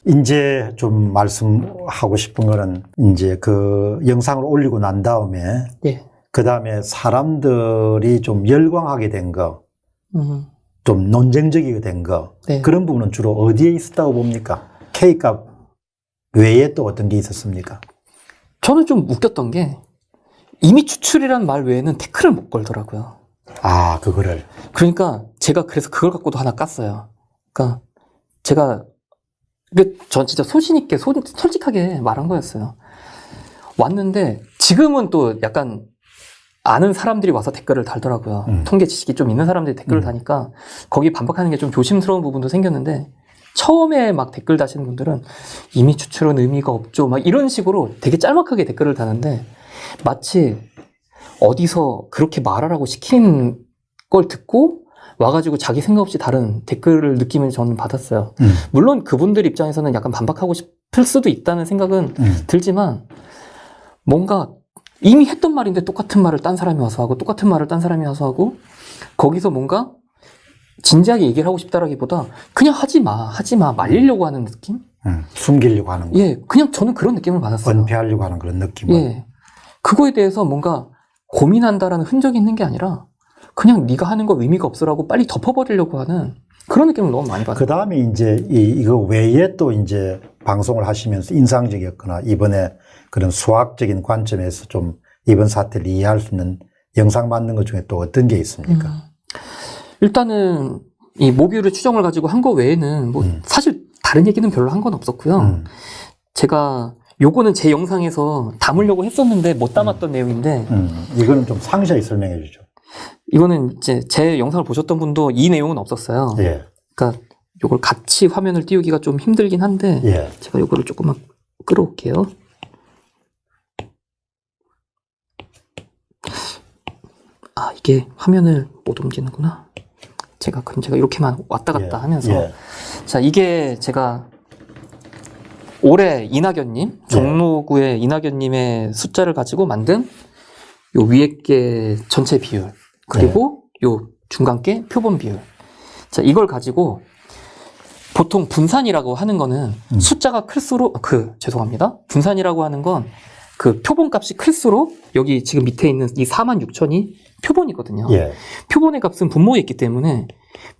이제 좀 말씀하고 싶은 거는 이제 그 영상을 올리고 난 다음에 예. 그 다음에 사람들이 좀 열광하게 된 거, 좀 논쟁적이게 된 거, 네. 그런 부분은 주로 어디에 있었다고 봅니까? K값 외에 또 어떤 게 있었습니까? 저는 좀 웃겼던 게 이미 추출이라는 말 외에는 태클을 못 걸더라고요. 아, 그거를. 그러니까 제가 그래서 그걸 갖고도 하나 깠어요. 그러니까 제가 전 진짜 소신 있게 솔직하게 말한 거였어요. 왔는데 지금은 또 약간 아는 사람들이 와서 댓글을 달더라고요. 통계 지식이 좀 있는 사람들이 댓글을 다니까 거기 반박하는 게 좀 조심스러운 부분도 생겼는데 처음에 막 댓글 다시는 분들은 이미 추출은 의미가 없죠. 막 이런 식으로 되게 짤막하게 댓글을 다는데 마치 어디서 그렇게 말하라고 시킨 걸 듣고 와가지고 자기 생각 없이 다른 댓글을 느낌을 저는 받았어요. 물론 그분들 입장에서는 약간 반박하고 싶을 수도 있다는 생각은 들지만 뭔가 이미 했던 말인데 똑같은 말을 딴 사람이 와서 하고 똑같은 말을 딴 사람이 와서 하고 거기서 뭔가 진지하게 얘기를 하고 싶다라기보다 그냥 하지 마 말리려고 하는 느낌? 숨기려고 하는 거. 예, 그냥 저는 그런 느낌을 받았어요. 은폐하려고 하는 그런 느낌. 예, 그거에 대해서 뭔가 고민한다라는 흔적이 있는 게 아니라 그냥 네가 하는 거 의미가 없으라고 빨리 덮어버리려고 하는 그런 느낌을 너무 많이 받아요. 그 다음에 이제 이거 외에 또 이제 방송을 하시면서 인상적이었거나 이번에 그런 수학적인 관점에서 좀 이번 사태를 이해할 수 있는 영상 만든 것 중에 또 어떤 게 있습니까? 일단은 이 모듈의 추정을 가지고 한 거 외에는 뭐 사실 다른 얘기는 별로 한 건 없었고요. 제가 요거는 제 영상에서 담으려고 했었는데 못 담았던 내용인데 이거는 좀 상세히 설명해 주죠. 이거는 이제 제 영상을 보셨던 분도 이 내용은 없었어요. 예. 그러니까 요걸 같이 화면을 띄우기가 좀 힘들긴 한데 예. 제가 요거를 조금만 끌어올게요. 아, 이게 화면을 못 옮기는구나. 그럼 제가 이렇게만 왔다 갔다 하면서. 자, 이게 제가 올해 이낙연님, 종로구의 이낙연님의 숫자를 가지고 만든 요 위에 게 전체 비율, 그리고 요 중간 게 표본 비율. 자, 이걸 가지고 보통 분산이라고 하는 거는 숫자가 클수록, 죄송합니다. 분산이라고 하는 건 그 표본 값이 클수록 여기 지금 밑에 있는 이 46,000이 표본이거든요. 예. 표본의 값은 분모에 있기 때문에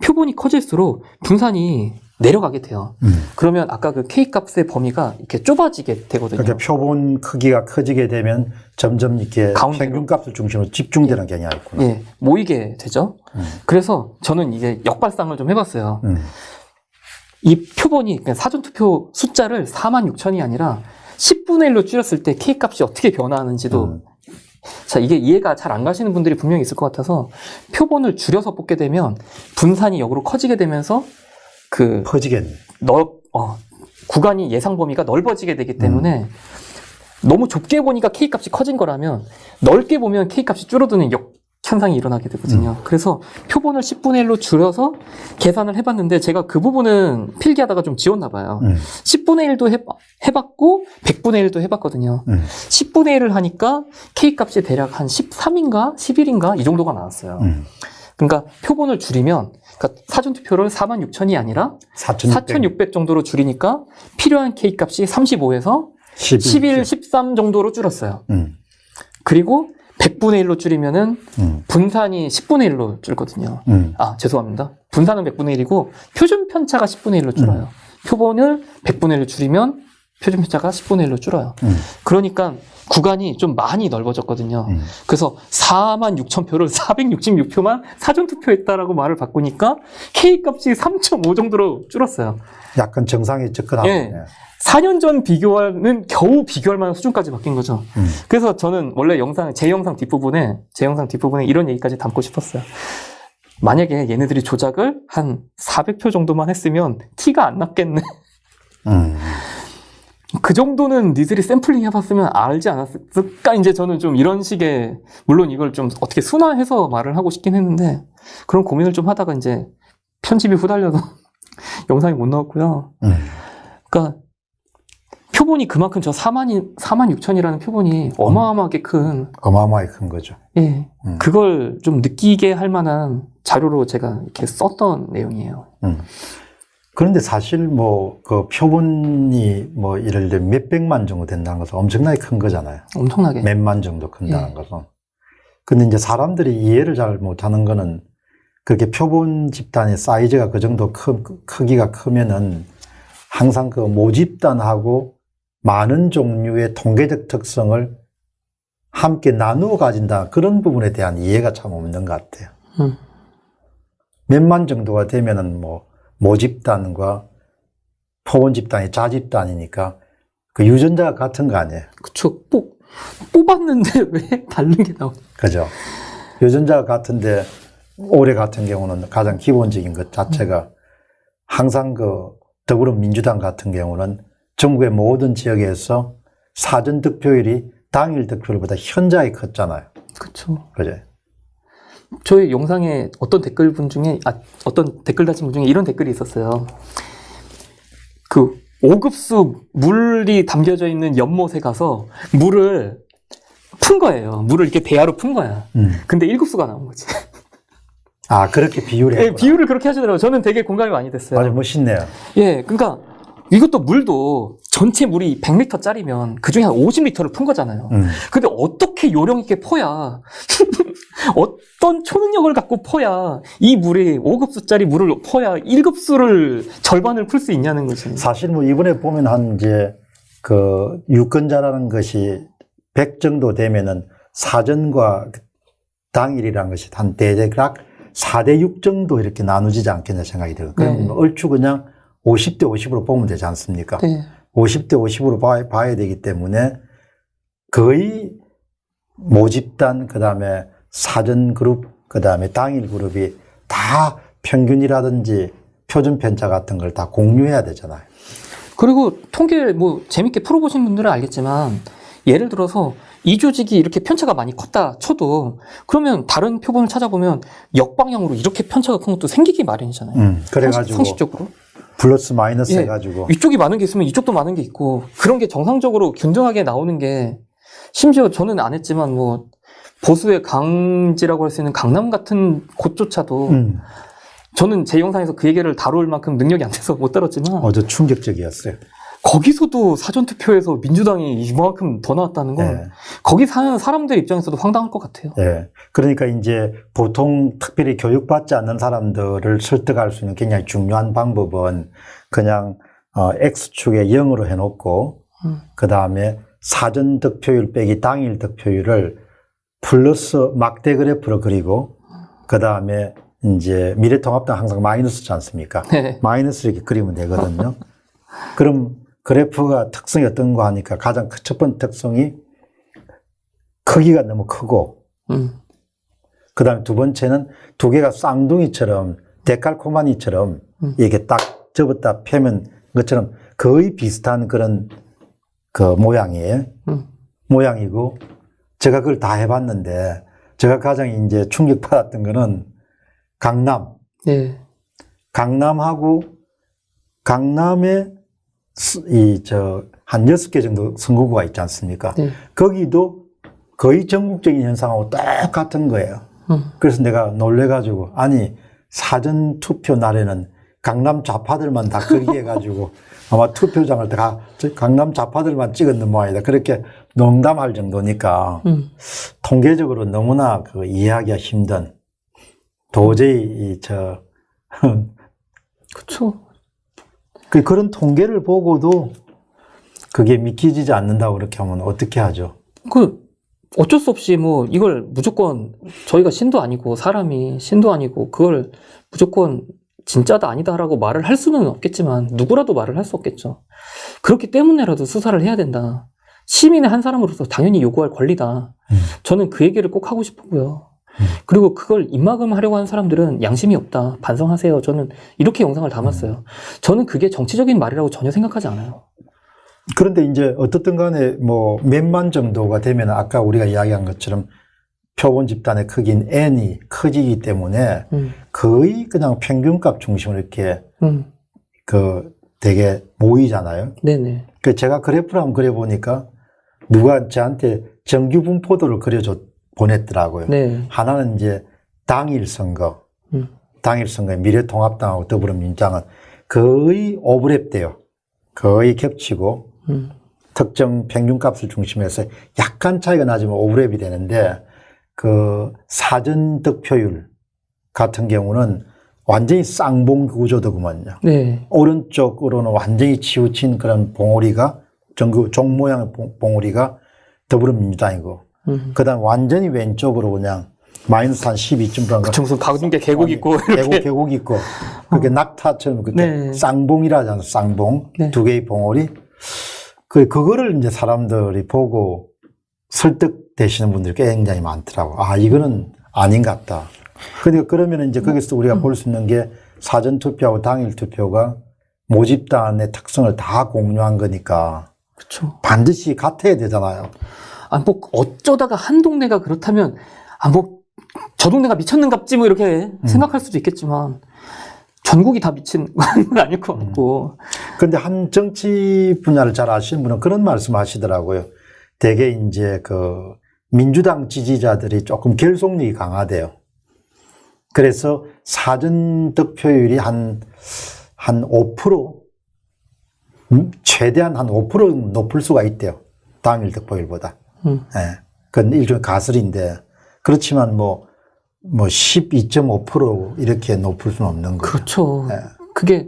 표본이 커질수록 분산이 내려가게 돼요. 그러면 아까 그 K 값의 범위가 이렇게 좁아지게 되거든요. 그러니까 표본 크기가 커지게 되면 점점 이렇게 가운데로. 평균 값을 중심으로 집중되는 경향이 있구나. 예, 모이게 되죠. 그래서 저는 이제 역발상을 좀 해봤어요. 이 표본이, 그러니까 사전투표 숫자를 46,000이 아니라 10분의 1로 줄였을 때 K 값이 어떻게 변화하는지도 자, 이게 이해가 잘 안 가시는 분들이 분명히 있을 것 같아서 표본을 줄여서 뽑게 되면 분산이 역으로 커지게 되면서 커지겠네. 구간이 예상 범위가 넓어지게 되기 때문에 너무 좁게 보니까 K 값이 커진 거라면 넓게 보면 K 값이 줄어드는 현상이 일어나게 되거든요. 그래서 표본을 10분의 1로 줄여서 계산을 해봤는데 제가 그 부분은 필기하다가 좀 지웠나 봐요. 10분의 1도 해봤고 100분의 1도 해봤거든요. 10분의 1을 하니까 K 값이 대략 한 13인가 11인가 이 정도가 나왔어요. 그러니까 표본을 줄이면 그러니까 사전투표를 46,000이 아니라 4,600 정도로 줄이니까 필요한 K 값이 35에서 11, 13 정도로 줄었어요. 그리고 100분의 1로 줄이면은 분산이 10분의 1로 줄거든요. 아, 죄송합니다. 분산은 100분의 1이고 표준 편차가 10분의 1로 줄어요. 표본을 100분의 1로 줄이면 표준 편차가 10분의 1로 줄어요. 그러니까 구간이 좀 많이 넓어졌거든요. 그래서 46,000표를 466표만 사전투표했다라고 말을 바꾸니까 K 값이 3.5 정도로 줄었어요. 약간 정상에 접근하고. 예. 4년 전 비교와는 겨우 비교할 만한 수준까지 바뀐 거죠. 그래서 저는 원래 제 영상 뒷부분에 이런 얘기까지 담고 싶었어요. 만약에 얘네들이 조작을 한 400표 정도만 했으면 티가 안 났겠네. 그 정도는 니들이 샘플링 해봤으면 알지 않았을까? 이제 저는 좀 이런 식의, 물론 이걸 좀 어떻게 순화해서 말을 하고 싶긴 했는데, 그런 고민을 좀 하다가 이제 편집이 후달려서 영상이 못 나왔고요. 그러니까 표본이 그만큼 저 46,000이라는 표본이 어마어마하게 큰 거죠. 예, 그걸 좀 느끼게 할 만한 자료로 제가 이렇게 썼던 내용이에요. 그런데 사실 뭐 그 표본이 뭐 예를 들면 몇백만 정도 된다는 것은 엄청나게 큰 거잖아요. 엄청나게. 몇만 정도 큰다는 예. 것은. 근데 이제 사람들이 이해를 잘 못하는 거는 그렇게 표본 집단의 사이즈가 그 정도 크기가 크면은 항상 그 모집단하고 많은 종류의 통계적 특성을 함께 나누어 가진다. 그런 부분에 대한 이해가 참 없는 것 같아요. 몇만 정도가 되면은 뭐 모집단과 표본 집단이 자집단이니까 그 유전자가 같은 거 아니에요. 그쵸. 뽑았는데 왜 다른 게 나오냐. 그죠? 유전자가 같은데 올해 같은 경우는 가장 기본적인 것 자체가 항상 그 더불어민주당 같은 경우는 전국의 모든 지역에서 사전 득표율이 당일 득표율보다 현저하게 컸잖아요. 그쵸. 그죠? 저희 영상에 어떤 어떤 댓글 다신 분 중에 이런 댓글이 있었어요. 그 5급수 물이 담겨져 있는 연못에 가서 물을 푼 거예요. 물을 이렇게 대야로 푼 거야. 근데 1급수가 나온 거지. 아, 그렇게 비유를 예, 했구나. 비유를 그렇게 하시더라고요. 저는 되게 공감이 많이 됐어요. 아주 멋있네요. 예, 그러니까 이것도 물도 전체 물이 100리터짜리면 그중에 한 50리터를 푼 거잖아요. 근데 어떻게 요령 있게 퍼야 어떤 초능력을 갖고 퍼야 이 물이 5급수짜리 물을 퍼야 1급수를 절반을 풀 수 있냐는 거지. 사실 뭐 이번에 보면 한 이제 그 유권자라는 것이 100 정도 되면은 사전과 당일이라는 것이 한 대략 4대 6 정도 이렇게 나누지지 않겠냐 생각이 들어요. 그럼 네. 얼추 그냥 50대 50으로 보면 되지 않습니까? 네. 50대 50으로 봐야 되기 때문에 거의 모집단, 그 다음에 사전 그룹, 그 다음에 당일 그룹이 다 평균이라든지 표준 편차 같은 걸 다 공유해야 되잖아요. 그리고 통계를 뭐 재밌게 풀어보신 분들은 알겠지만 예를 들어서 이 조직이 이렇게 편차가 많이 컸다 쳐도 그러면 다른 표본을 찾아보면 역방향으로 이렇게 편차가 큰 것도 생기기 마련이잖아요. 그래가지고 상식적으로. 플러스 마이너스 예, 해가지고 이쪽이 많은 게 있으면 이쪽도 많은 게 있고 그런 게 정상적으로 균등하게 나오는 게 심지어 저는 안 했지만 뭐 보수의 강지라고 할 수 있는 강남 같은 곳조차도 저는 제 영상에서 그 얘기를 다룰 만큼 능력이 안 돼서 못 다뤘지만 아주 충격적이었어요. 거기서도 사전투표에서 민주당이 이만큼 더 나왔다는 건 예. 거기 사는 사람들 입장에서도 황당할 것 같아요. 예. 그러니까 이제 보통 특별히 교육받지 않는 사람들을 설득할 수 있는 굉장히 중요한 방법은 그냥 X축에 0으로 해놓고 그 다음에 사전 득표율 빼기 당일 득표율을 플러스 막대 그래프로 그리고 그 다음에 이제 미래통합당 항상 마이너스지 않습니까? 네. 마이너스 이렇게 그리면 되거든요. 그럼 그래프가 특성이 어떤 거 하니까 가장 첫 번째 특성이 크기가 너무 크고 그 다음에 두 번째는 두 개가 쌍둥이처럼 데칼코마니처럼 이렇게 딱 접었다 펴면 것처럼 거의 비슷한 그런 그 모양이에요. 모양이고 제가 그걸 다 해봤는데 제가 가장 이제 충격받았던 거는 강남. 네. 강남하고 강남에 한 6개 정도 선거구가 있지 않습니까? 네. 거기도 거의 전국적인 현상하고 똑같은 거예요. 그래서 내가 놀래가지고, 아니, 사전투표 날에는 강남 좌파들만 다 거기 해가지고 아마 투표장을 다 강남 좌파들만 찍었는 모양이다. 그렇게 농담할 정도니까 통계적으로 너무나 그 이해하기가 힘든 도저히 그쵸. 그런 통계를 보고도 그게 믿기지 않는다고 그렇게 하면 어떻게 하죠? 어쩔 수 없이 뭐 이걸 무조건 저희가 신도 아니고 사람이 신도 아니고 그걸 무조건 진짜다 아니다라고 말을 할 수는 없겠지만 누구라도 말을 할 수 없겠죠. 그렇기 때문에라도 수사를 해야 된다. 시민의 한 사람으로서 당연히 요구할 권리다. 저는 그 얘기를 꼭 하고 싶고요. 그리고 그걸 입막음하려고 하는 사람들은 양심이 없다. 반성하세요. 저는 이렇게 영상을 담았어요. 저는 그게 정치적인 말이라고 전혀 생각하지 않아요. 그런데 이제 어떻든 간에 뭐 몇만 정도가 되면 아까 우리가 이야기한 것처럼 표본 집단의 크기인 n이 커지기 때문에 거의 그냥 평균값 중심으로 이렇게 되게 모이잖아요. 네네. 그 제가 그래프를 한번 그려보니까 누가 저한테 정규 분포도를 보냈더라고요. 네. 하나는 이제 당일 선거에 미래통합당하고 더불어민주당은 거의 오버랩 돼요. 거의 겹치고 특정 평균값을 중심해서 약간 차이가 나지만 오버랩이 되는데 그 사전 득표율 같은 경우는 완전히 쌍봉 구조더구만요. 네. 오른쪽으로는 완전히 치우친 그런 봉우리가 전국 종 모양의 봉우리가 더불어민주당이고 그다음 완전히 왼쪽으로 그냥 마이너스 한 12.8인가 그쵸, 무슨 가운데 계곡 있고 이렇게. 계곡 있고 그렇게 낙타처럼 그때 네. 쌍봉이라 하잖아요. 쌍봉 네. 두 개의 봉우리 그거를 이제 사람들이 보고 설득되시는 분들이 굉장히 많더라고. 아 이거는 아닌 것 같다. 그러니까 그러면 이제 거기서 우리가 볼 수 있는 게 사전 투표하고 당일 투표가 모집단의 특성을 다 공유한 거니까 그렇죠. 반드시 같아야 되잖아요. 아, 뭐 어쩌다가 한 동네가 그렇다면 아, 뭐 저 동네가 미쳤는갑지 뭐 이렇게 생각할 수도 있겠지만 전국이 다 미친 건 아닐 것 같고. 그런데 한 정치 분야를 잘 아시는 분은 그런 말씀 하시더라고요. 되게 이제 그 민주당 지지자들이 조금 결속력이 강하대요. 그래서 사전 득표율이 한 5%, 최대한 한 5% 높을 수가 있대요. 당일 득표율보다. 예. 그건 일종의 가설인데, 그렇지만 뭐 12.5% 이렇게 높을 수는 없는 거죠. 그렇죠. 예. 그게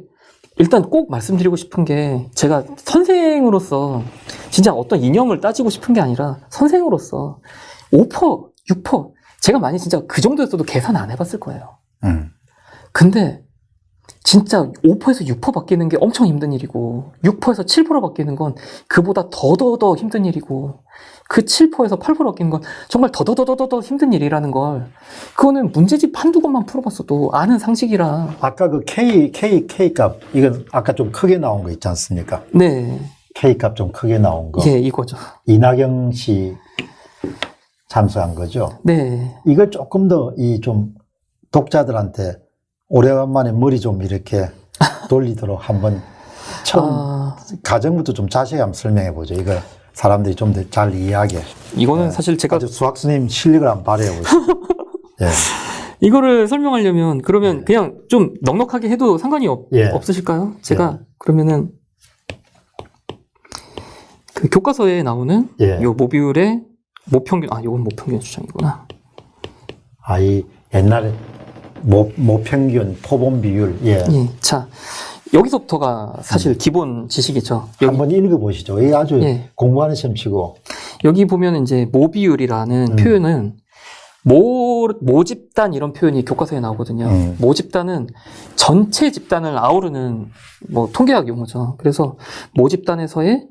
일단 꼭 말씀드리고 싶은 게 제가 선생으로서 진짜 어떤 이념을 따지고 싶은 게 아니라 선생으로서 5%, 6% 제가 만약 진짜 그 정도였어도 계산 안 해봤을 거예요. 근데 진짜 5%에서 6% 바뀌는 게 엄청 힘든 일이고 6%에서 7% 바뀌는 건 그보다 더 힘든 일이고 그 7%에서 8% 바뀌는 건 정말 더 힘든 일이라는 걸 그거는 문제집 한두 번만 풀어봤어도 아는 상식이라. 아까 그 K 값, 이건 아까 좀 크게 나온 거 있지 않습니까? 네. K 값 좀 크게 나온 거. 예, 이거죠. 이낙연 씨 참석한 거죠. 네. 이걸 조금 더 이 좀 독자들한테 오래간만에 머리 좀 이렇게 돌리도록 한번 처음 가정부터 좀 자세히 한번 설명해 보죠. 이걸 사람들이 좀 더 잘 이해하게. 이거는 사실 제가 아주 수학 선생님 실력을 한번 발휘해 보죠. 예. 이거를 설명하려면 그러면 그냥 좀 넉넉하게 해도 상관이 예. 없으실까요? 제가 그러면은 그 교과서에 나오는 예. 요 모듈의 모평균, 요건 모평균 주장이구나. 이 옛날에 모평균, 포본 비율. 예. 예. 자, 여기서부터가 사실 기본 지식이죠. 여기, 한번 읽어보시죠. 이게 아주 예. 공부하는 시험치고. 여기 보면 이제 모비율이라는 표현은 모집단 이런 표현이 교과서에 나오거든요. 모집단은 전체 집단을 아우르는 뭐 통계학 용어죠. 그래서 모집단에서의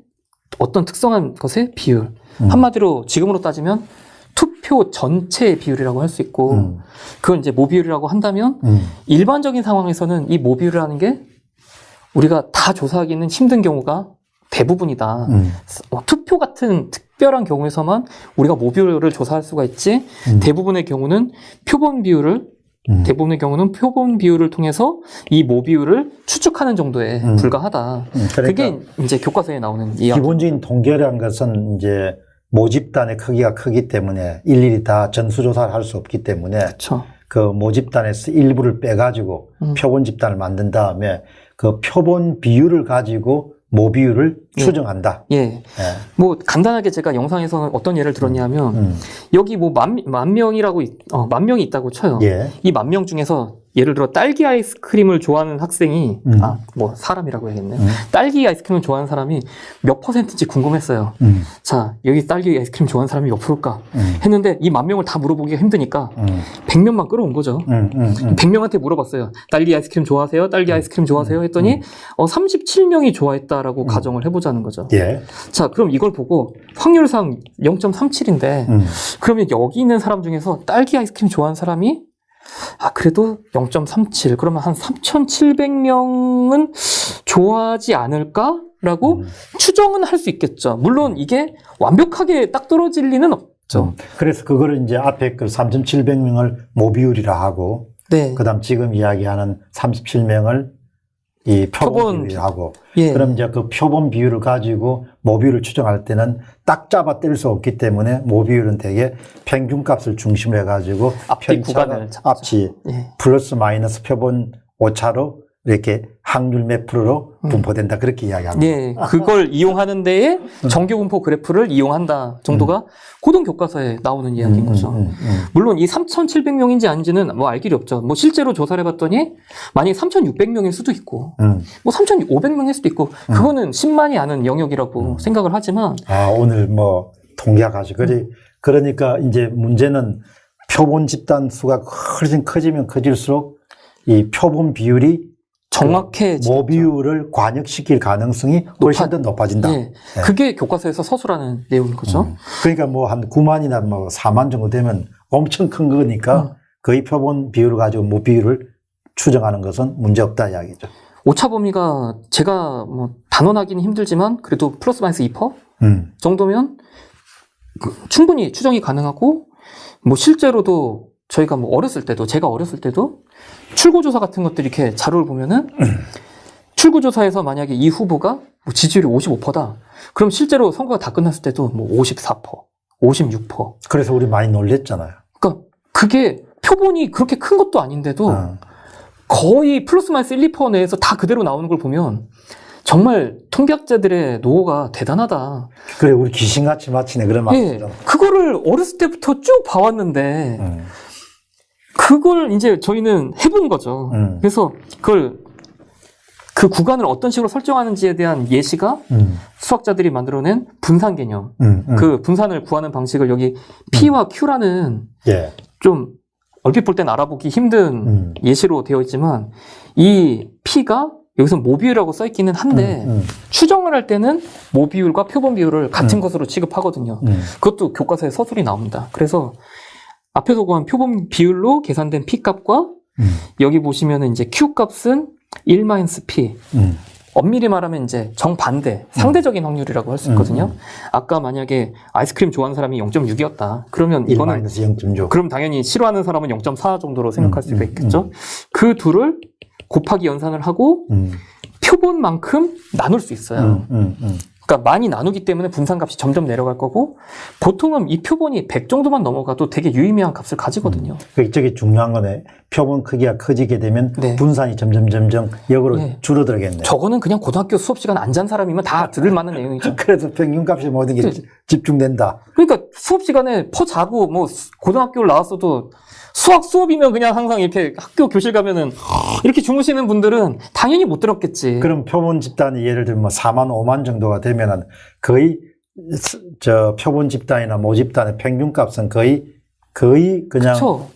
어떤 특성한 것의 비율. 한마디로 지금으로 따지면 투표 전체의 비율이라고 할 수 있고 그걸 이제 모비율이라고 한다면 일반적인 상황에서는 이 모비율이라는 게 우리가 다 조사하기는 힘든 경우가 대부분이다. 투표 같은 특별한 경우에서만 우리가 모비율을 조사할 수가 있지 대부분의 경우는 표본 비율을 대부분의 표본 비율을 통해서 이 모비율을 추측하는 정도에 불과하다. 그러니까 그게 이제 교과서에 나오는 이야기. 기본적인 통계라는 것은 이제 모집단의 크기가 크기 때문에 일일이 다 전수조사를 할 수 없기 때문에 그렇죠. 그 모집단에서 일부를 빼가지고 표본 집단을 만든 다음에 그 표본 비율을 가지고 모비율을 추정한다. 예. 예. 뭐 간단하게 제가 영상에서는 어떤 예를 들었냐면 여기 뭐 만 명이라고 만 명이 있다고 쳐요. 예. 이 10,000명 중에서 예를 들어 딸기 아이스크림을 좋아하는 학생이 뭐 사람이라고 해야겠네요. 딸기 아이스크림을 좋아하는 사람이 몇 %인지 궁금했어요. 자, 여기 딸기 아이스크림 좋아하는 사람이 몇 %일까? 했는데 이 10,000명을 다 물어보기가 힘드니까 100명만 끌어온 거죠. 100명한테 물어봤어요. 딸기 아이스크림 좋아하세요? 딸기 아이스크림 좋아하세요? 했더니 37명이 좋아했다라고 가정을 해보자는 거죠. 예. 자, 그럼 이걸 보고 확률상 0.37인데 그러면 여기 있는 사람 중에서 딸기 아이스크림 좋아하는 사람이 그래도 0.37 그러면 한 3,700명은 좋아하지 않을까라고 추정은 할 수 있겠죠. 물론 이게 완벽하게 딱 떨어질 리는 없죠. 그래서 그거를 이제 앞에 그 3,700명을 모비율이라 하고 네. 그다음 지금 이야기하는 37명을 이 표본 비율하고 예. 그럼 이제 그 표본 비율을 가지고 모비율을 추정할 때는 딱 잡아 뗄 수 없기 때문에 모비율은 되게 평균값을 중심으로 해가지고 앞뒤 구간을 잡죠. 앞뒤 예. 플러스 마이너스 표본 오차로 이렇게 확률 몇 프로로 분포된다 그렇게 이야기합니다. 예, 그걸 이용하는 데에 정규 분포 그래프를 이용한다 정도가 고등 교과서에 나오는 이야기인 거죠. 물론 이 3,700명인지 아닌지는 뭐 알 길이 없죠. 뭐 실제로 조사를 해봤더니 만약에 3,600명일 수도 있고 뭐 3,500명일 수도 있고 그거는 10만이 아는 영역이라고 생각을 하지만 오늘 뭐 통계가지고 그러니까 이제 문제는 표본 집단 수가 훨씬 커지면 커질수록 이 표본 비율이 정확해지겠죠. 모비율을 관역시킬 가능성이 훨씬 더 높아진다. 예, 그게 교과서에서 서술하는 내용인 거죠. 그러니까 뭐 한 9만이나 뭐 4만 정도 되면 엄청 큰 거니까 거의 표본 비율을 가지고 모비율을 추정하는 것은 문제없다 이야기죠. 오차 범위가 제가 뭐 단언하기는 힘들지만 그래도 플러스 마이너스 2% 정도면 충분히 추정이 가능하고 뭐 실제로도 저희가 뭐 제가 어렸을 때도 출구조사 같은 것들 이렇게 자료를 보면은 출구조사에서 만약에 이 후보가 뭐 지지율이 55%다. 그럼 실제로 선거가 다 끝났을 때도 뭐 54%, 56%. 그래서 우리 많이 놀랬잖아요. 그러니까 그게 표본이 그렇게 큰 것도 아닌데도 거의 플러스 마이너스 1, 2% 내에서 다 그대로 나오는 걸 보면 정말 통계학자들의 노고가 대단하다. 그래, 우리 귀신같이 마치네. 그런 말이죠. 예, 그거를 어렸을 때부터 쭉 봐왔는데 그걸 이제 저희는 해본 거죠. 그래서 그 구간을 어떤 식으로 설정하는지에 대한 예시가 수학자들이 만들어낸 분산 개념. 그 분산을 구하는 방식을 여기 P와 Q라는 예. 좀 얼핏 볼 땐 알아보기 힘든 예시로 되어 있지만 이 P가 여기서 모비율이라고 써 있기는 한데 추정을 할 때는 모비율과 표본 비율을 같은 것으로 취급하거든요. 그것도 교과서에 서술이 나옵니다. 그래서 앞에서 구한 표본 비율로 계산된 P 값과 여기 보시면은 이제 Q 값은 1-P. 엄밀히 말하면 이제 정반대, 상대적인 확률이라고 할 수 있거든요. 아까 만약에 아이스크림 좋아하는 사람이 0.6이었다. 그러면 이거는 1-0.6. 그럼 당연히 싫어하는 사람은 0.4 정도로 생각할 수가 있겠죠. 그 둘을 곱하기 연산을 하고 표본만큼 나눌 수 있어요. 그러니까 많이 나누기 때문에 분산값이 점점 내려갈 거고 보통은 이 표본이 100 정도만 넘어가도 되게 유의미한 값을 가지거든요. 이쪽이 중요한 거네. 표본 크기가 커지게 되면 네. 분산이 점점 역으로 네. 줄어들겠네. 저거는 그냥 고등학교 수업 시간 안 잔 사람이면 다 들을 만한 내용이죠. 그래서 평균값이 모든 게 집중된다. 그러니까 수업 시간에 퍼 자고 뭐 고등학교를 나왔어도 수학 수업이면 그냥 항상 이렇게 학교 교실 가면은 이렇게 주무시는 분들은 당연히 못 들었겠지. 그럼 표본 집단이 예를 들면 4만 5만 정도가 되면은 거의 저 표본 집단이나 모 집단의 평균값은 거의 그냥 그렇죠.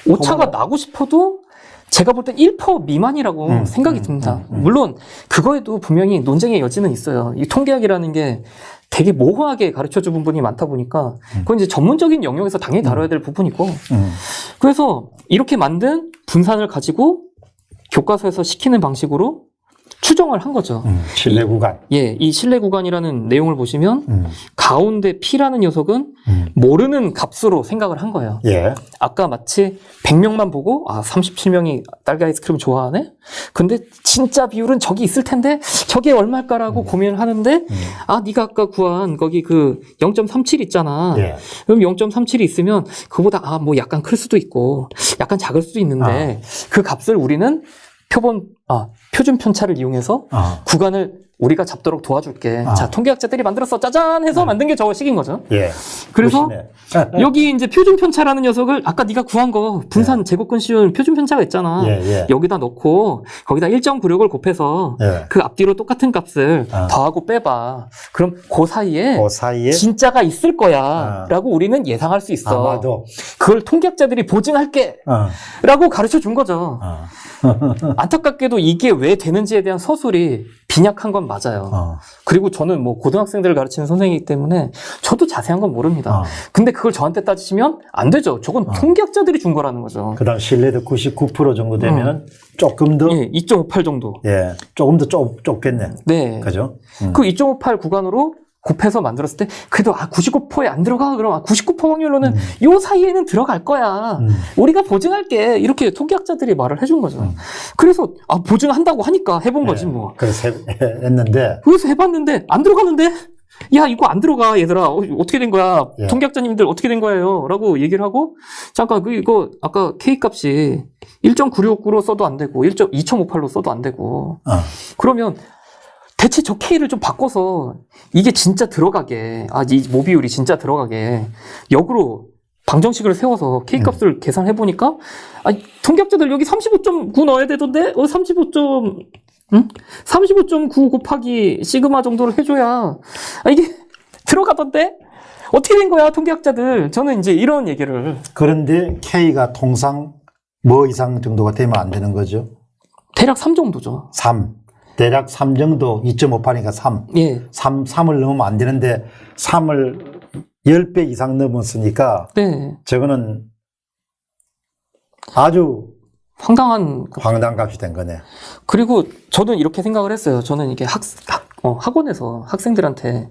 오차가 나고 싶어도 제가 볼 땐 1% 미만이라고 생각이 듭니다. 물론 그거에도 분명히 논쟁의 여지는 있어요. 이 통계학이라는 게 되게 모호하게 가르쳐준 부분이 많다 보니까 그건 이제 전문적인 영역에서 당연히 다뤄야 될 부분이고 그래서 이렇게 만든 분산을 가지고 교과서에서 시키는 방식으로 추정을 한 거죠. 신뢰 구간. 이 신뢰 구간이라는 내용을 보시면 가운데 P라는 녀석은 모르는 값으로 생각을 한 거예요. 예. 아까 마치 100명만 보고 37명이 딸기 아이스크림 좋아하네? 근데 진짜 비율은 저기 있을 텐데 저게 얼마일까라고 고민을 하는데 네가 아까 구한 거기 그 0.37 있잖아. 예. 그럼 0.37이 있으면 그보다 뭐 약간 클 수도 있고 약간 작을 수도 있는데 그 값을 우리는 표준 편차를 이용해서 구간을 우리가 잡도록 도와줄게. 자, 통계학자들이 만들었어. 짜잔! 해서 만든 게 저식인 거죠. 예. 그래서 여기 이제 표준 편차라는 녀석을 아까 네가 구한 거 분산 제곱근 씌운 표준 편차가 있잖아. 여기다 넣고 거기다 1.96을 곱해서 그 앞뒤로 똑같은 값을 더하고 빼봐. 그럼 그 사이에 진짜가 있을 거야. 라고 우리는 예상할 수 있어. 아마도. 그걸 통계학자들이 보증할게. 라고 가르쳐 준 거죠. 안타깝게도 이게 왜 되는지에 대한 서술이 빈약한 건 맞아요. 그리고 저는 뭐 고등학생들을 가르치는 선생이기 때문에 저도 자세한 건 모릅니다. 근데 그걸 저한테 따지시면 안 되죠. 저건 통계학자들이 준 거라는 거죠. 그 다음 신뢰도 99% 정도 되면 조금 더. 2.58 정도. 예. 조금 더 좁겠네. 네. 그죠? 그 2.58 구간으로 곱해서 만들었을 때 그래도 99%에 안 들어가 그럼 99% 확률로는 요 사이에는 들어갈 거야. 우리가 보증할게. 이렇게 통계학자들이 말을 해준 거죠. 그래서 보증한다고 하니까 해본 거지 뭐. 그래서 했는데. 그래서 해봤는데 안 들어가는데 야, 이거 안 들어가, 얘들아. 어떻게 된 거야? 예. 통계학자님들 어떻게 된 거예요? 라고 얘기를 하고, 잠깐, 이거, 아까 K값이 1.969로 써도 안 되고, 2.58로 써도 안 되고, 그러면 대체 저 K를 좀 바꿔서 이게 진짜 들어가게, 이 모비율이 진짜 들어가게, 역으로 방정식을 세워서 K값을 계산해보니까, 통계학자들 여기 35.9 넣어야 되던데? 35.9 곱하기 시그마 정도를 해줘야, 이게 들어가던데? 어떻게 된 거야, 통계학자들? 저는 이제 이런 얘기를. 그런데 K가 통상 뭐 이상 정도가 되면 안 되는 거죠? 대략 3 정도죠. 3. 대략 3 정도, 2.58이니까 3. 예. 3을 넘으면 안 되는데 3을 10배 이상 넘었으니까 네. 저거는 아주 황당한. 황당한 값이 된 거네. 그리고 저는 이렇게 생각을 했어요. 저는 이게 학원에서 학생들한테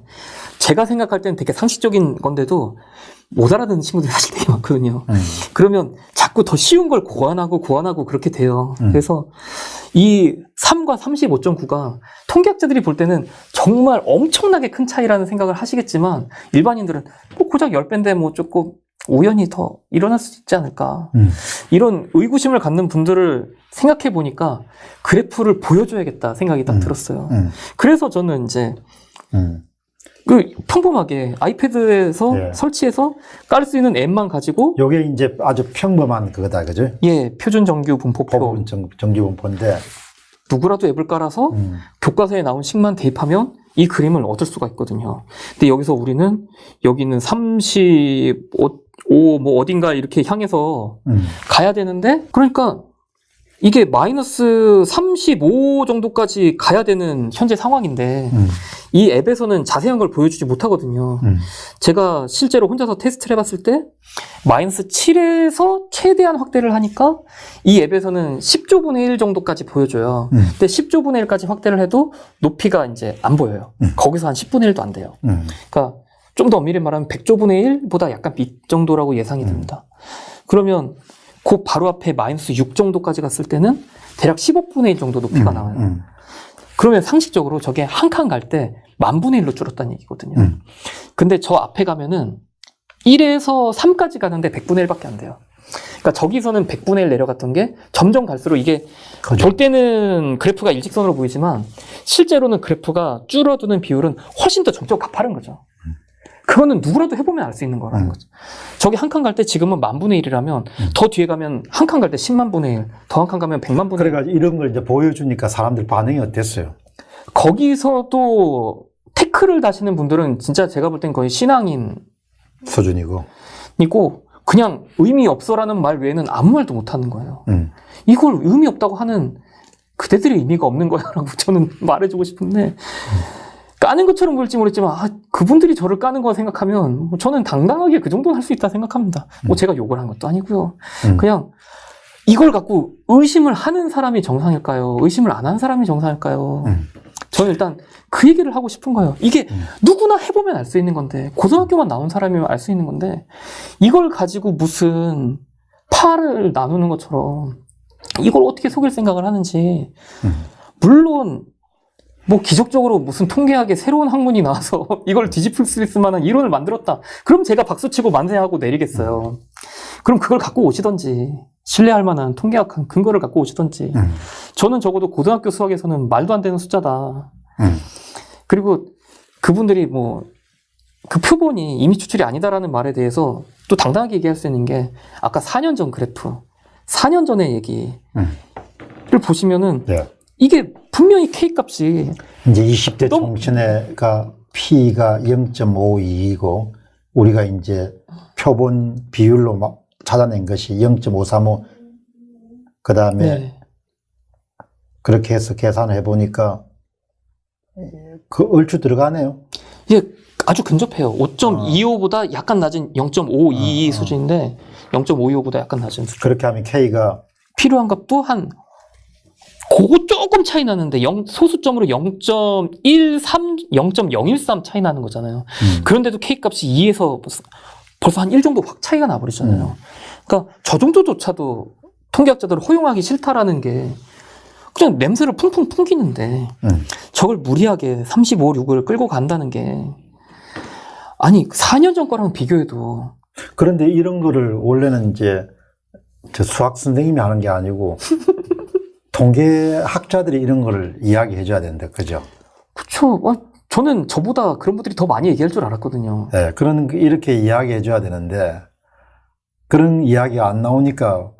제가 생각할 때는 되게 상식적인 건데도 못 알아듣는 친구들이 사실 되게 많거든요. 그러면 자꾸 더 쉬운 걸 고안하고 그렇게 돼요. 그래서 이 3과 35.9가 통계학자들이 볼 때는 정말 엄청나게 큰 차이라는 생각을 하시겠지만 일반인들은 뭐 고작 10배인데 뭐 조금 우연히 더 일어날 수 있지 않을까. 이런 의구심을 갖는 분들을 생각해 보니까 그래프를 보여줘야겠다 생각이 딱 들었어요. 그래서 저는 이제 평범하게 아이패드에서 예. 설치해서 깔 수 있는 앱만 가지고 요게 이제 아주 평범한 그거다, 그죠? 예, 표준 정규 분포표. 법은 정규분포인데. 누구라도 앱을 깔아서 교과서에 나온 식만 대입하면 이 그림을 얻을 수가 있거든요. 근데 여기서 우리는 여기 있는 35, 뭐 어딘가 이렇게 향해서 가야 되는데, 그러니까 이게 마이너스 35 정도까지 가야 되는 현재 상황인데 이 앱에서는 자세한 걸 보여주지 못하거든요. 제가 실제로 혼자서 테스트를 해봤을 때 마이너스 7에서 최대한 확대를 하니까 이 앱에서는 10조분의 1 정도까지 보여줘요. 근데 10조분의 1까지 확대를 해도 높이가 이제 안 보여요. 거기서 한 10분의 1도 안 돼요. 그러니까 좀 더 엄밀히 말하면 100조분의 1보다 약간 밑 정도라고 예상이 됩니다. 그러면 그 바로 앞에 마이너스 6 정도까지 갔을 때는 대략 15분의 1 정도 높이가 나와요. 그러면 상식적으로 저게 한 칸 갈 때 10,000분의 1로 줄었다는 얘기거든요. 근데 저 앞에 가면은 1에서 3까지 가는데 100분의 1밖에 안 돼요. 그러니까 저기서는 100분의 1 내려갔던 게 점점 갈수록 이게 볼 때는 그래프가 일직선으로 보이지만 실제로는 그래프가 줄어드는 비율은 훨씬 더 점점 가파른 거죠. 그거는 누구라도 해보면 알 수 있는 거라는 거죠. 저기 한 칸 갈 때 지금은 10,000분의 1이라면 더 뒤에 가면 한 칸 갈 때 100,000분의 1, 더 한 칸 가면 100,000분의 1. 그래가지고 이런 걸 이제 보여주니까 사람들 반응이 어땠어요? 거기서도 태클을 다시는 분들은 진짜 제가 볼 땐 거의 신앙인 수준이고. 그냥 의미 없어라는 말 외에는 아무 말도 못 하는 거예요. 이걸 의미 없다고 하는 그대들의 의미가 없는 거야 라고 저는 말해주고 싶은데 까는 것처럼 보일지 모르겠지만 그분들이 저를 까는 거 생각하면 저는 당당하게 그 정도는 할 수 있다 생각합니다. 제가 욕을 한 것도 아니고요. 그냥 이걸 갖고 의심을 하는 사람이 정상일까요? 의심을 안 한 사람이 정상일까요? 저는 일단 그 얘기를 하고 싶은 거예요. 이게 누구나 해보면 알 수 있는 건데, 고등학교만 나온 사람이면 알 수 있는 건데, 이걸 가지고 무슨 파를 나누는 것처럼 이걸 어떻게 속일 생각을 하는지. 물론 뭐 기적적으로 무슨 통계학의 새로운 학문이 나와서 이걸 뒤집을 수 있을 만한 이론을 만들었다. 그럼 제가 박수치고 만세하고 내리겠어요. 그럼 그걸 갖고 오시던지, 신뢰할 만한 통계학 근거를 갖고 오시던지. 저는 적어도 고등학교 수학에서는 말도 안 되는 숫자다. 그리고 그분들이 그 표본이 이미 추출이 아니다라는 말에 대해서 또 당당하게 얘기할 수 있는 게 아까 4년 전 그래프, 4년 전의 얘기를 보시면은 네. 이게 분명히 K값이 이제 20대 총신회가 P가 0.52이고 우리가 이제 표본 비율로 막 찾아낸 것이 0.535 그 다음에 그렇게 해서 계산을 해보니까 그 얼추 들어가네요. 이게 아주 근접해요. 5.25보다 약간 낮은 0.522 수준인데 0.525보다 약간 낮은 수준. 그렇게 하면 K가 필요한 값도 그거 조금 차이 나는데 소수점으로 0.13, 0.013 차이 나는 거잖아요. 그런데도 K값이 2에서 벌써 한 1 정도 확 차이가 나버리잖아요. 그러니까 저 정도조차도 통계학자들을 허용하기 싫다라는 게 그냥 냄새를 풍풍 풍기는데 저걸 무리하게 35, 6을 끌고 간다는 게 아니, 4년 전 거랑 비교해도. 그런데 이런 거를 원래는 이제 저 수학 선생님이 하는 게 아니고 통계학자들이 이런 거를 이야기해 줘야 되는데, 그죠? 그쵸. 저는 저보다 그런 분들이 더 많이 얘기할 줄 알았거든요. 네, 이렇게 이야기해 줘야 되는데, 그런 이야기가 안 나오니까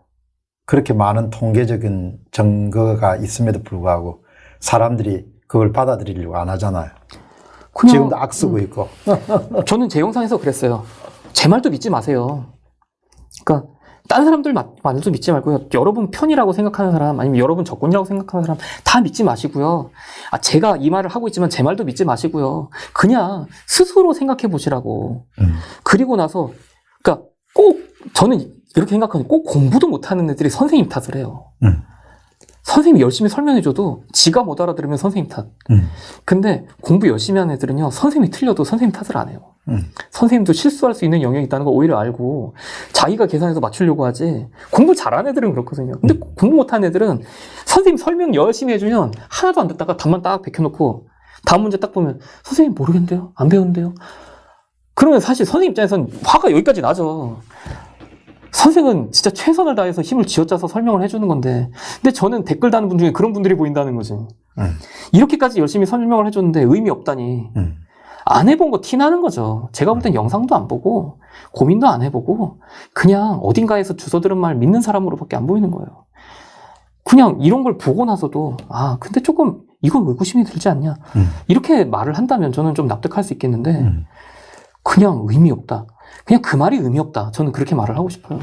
그렇게 많은 통계적인 증거가 있음에도 불구하고 사람들이 그걸 받아들이려고 안 하잖아요. 그냥, 지금도 악 쓰고 있고. 저는 제 영상에서 그랬어요. 제 말도 믿지 마세요. 그러니까 딴 사람들 말도 믿지 말고요. 여러분 편이라고 생각하는 사람, 아니면 여러분 적군이라고 생각하는 사람 다 믿지 마시고요. 제가 이 말을 하고 있지만 제 말도 믿지 마시고요. 그냥 스스로 생각해 보시라고. 그리고 나서, 그러니까 꼭 저는 이렇게 생각하는, 꼭 공부도 못하는 애들이 선생님 탓을 해요. 선생님이 열심히 설명해줘도 지가 못 알아들으면 선생님 탓. 근데 공부 열심히 하는 애들은요, 선생님이 틀려도 선생님 탓을 안 해요. 선생님도 실수할 수 있는 영역이 있다는 걸 오히려 알고 자기가 계산해서 맞추려고 하지. 공부 잘하는 애들은 그렇거든요. 근데 공부 못하는 애들은 선생님 설명 열심히 해주면 하나도 안 듣다가 답만 딱 베껴놓고 다음 문제 딱 보면 선생님 모르겠는데요? 안 배웠는데요? 그러면 사실 선생님 입장에서는 화가 여기까지 나죠. 선생은 진짜 최선을 다해서 힘을 쥐어짜서 설명을 해주는 건데, 근데 저는 댓글 다는 분 중에 그런 분들이 보인다는 거지. 이렇게까지 열심히 설명을 해줬는데 의미 없다니. 안 해본 거 티나는 거죠. 제가 볼 땐 영상도 안 보고 고민도 안 해보고 그냥 어딘가에서 주워 들은 말 믿는 사람으로밖에 안 보이는 거예요. 그냥 이런 걸 보고 나서도 근데 조금 이건 의구심이 들지 않냐, 이렇게 말을 한다면 저는 좀 납득할 수 있겠는데 그냥 의미 없다, 그냥 그 말이 의미 없다, 저는 그렇게 말을 하고 싶어요.